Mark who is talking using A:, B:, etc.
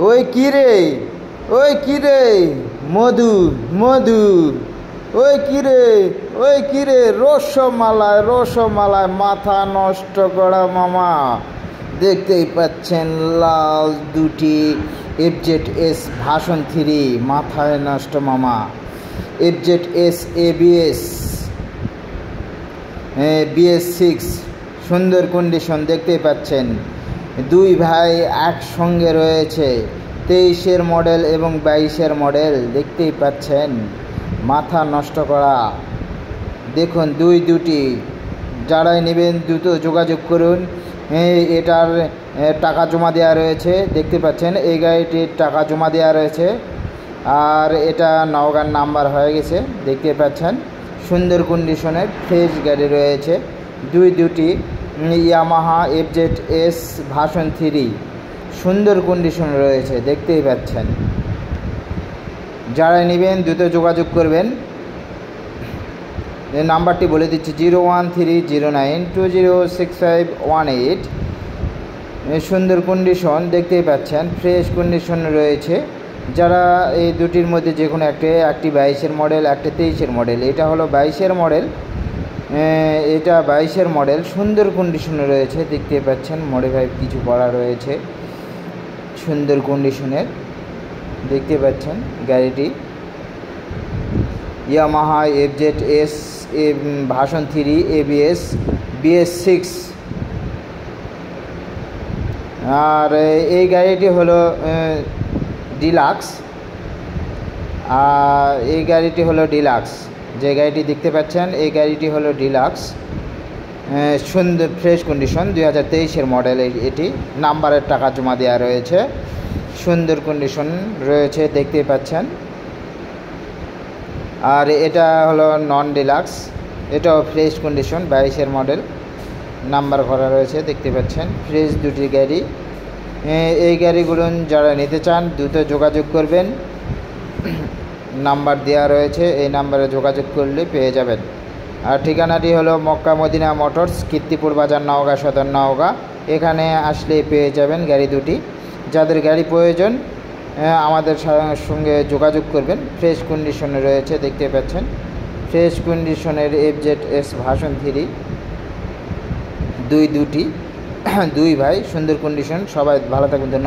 A: ওই কিরে, ওই কিরে, মধু মধু, ওই কিরে, ওই কিরে, রসমালাই রসমালাই, মাথা নষ্ট করা মামা। দেখতেই পাচ্ছেন লাল দুটি FZS ভার্সন 3, মাথায় নষ্ট মামা। FZS ABS BS6 সুন্দর কন্ডিশন দেখতেই পাচ্ছেন। দুই ভাই একসঙ্গে রয়েছে, 23-এর মডেল এবং 22-এর মডেল দেখতেই পাচ্ছেন, মাথা নষ্ট করা। দেখুন দুটি, যারাই নেবেন দ্রুত যোগাযোগ করুন। এটার টাকা জমা দেওয়া রয়েছে, দেখতে পাচ্ছেন এই গাড়িটির টাকা জমা দেওয়া রয়েছে, আর এটা নওগাঁর নাম্বার হয়ে গেছে দেখতে পাচ্ছেন। সুন্দর কন্ডিশনের ফ্রেশ গাড়ি রয়েছে দুটি ইয়ামাহা FZS ভার্সন 3, সুন্দর কন্ডিশন রয়েছে দেখতেই পাচ্ছেন। যারা নেবেন দ্রুত যোগাযোগ করবেন। এই নাম্বারটি বলে দিচ্ছি 01309206518। সুন্দর কন্ডিশন দেখতেই পাচ্ছেন, ফ্রেশ কন্ডিশন রয়েছে। যারা এই দুটির মধ্যে যে কোনো একটি 22-এর মডেল, একটা 23-এর মডেল, এটা হলো 22-এর মডেল, এটা 22-এর মডেল, সুন্দর কন্ডিশনে রয়েছে দেখতে পাচ্ছেন। মডিফাই কিছু করা রয়েছে, সুন্দর কন্ডিশনের দেখতে পাচ্ছেন গাড়িটি। Yamaha FZS version 3 ABS BS6। আর এই গাড়িটি হলো ডিলাক্স, এই গাড়িটি হলো ডিলাক্স। যে গাড়িটি দেখতে পাচ্ছেন এই গাড়িটি হলো ডিলাক্স, সুন্দর ফ্রেশ কন্ডিশন, 2023-এর মডেল। এটি নাম্বারের টাকা জমা দেওয়া রয়েছে, সুন্দর কন্ডিশন রয়েছে দেখতে পাচ্ছেন। আর এটা হলো নন ডিলাক্স, এটাও ফ্রেশ কন্ডিশন, 22-এর মডেল, নাম্বার করা রয়েছে দেখতে পাচ্ছেন। ফ্রেশ দুটি গাড়ি। এই গাড়িগুলো যারা নিতে চান দ্রুত যোগাযোগ করবেন, নাম্বার দেওয়া রয়েছে, এই নাম্বারে যোগাযোগ করলে পেয়ে যাবেন। আর ঠিকানাটি হলো মক্কা মদিনা মোটরস, কীর্তিপুর বাজার, নওগাঁ সদর, নওগাঁ। এখানে আসলে পেয়ে যাবেন গাড়ি দুটি। যাদের গাড়ি প্রয়োজন আমাদের সঙ্গে যোগাযোগ করবেন। ফ্রেশ কন্ডিশনে রয়েছে দেখতে পাচ্ছেন, ফ্রেশ কন্ডিশনের FZS ভার্সন 3 দুটি, দুই ভাই, সুন্দর কন্ডিশন। সবাই ভালো থাকবেন, ধন্যবাদ।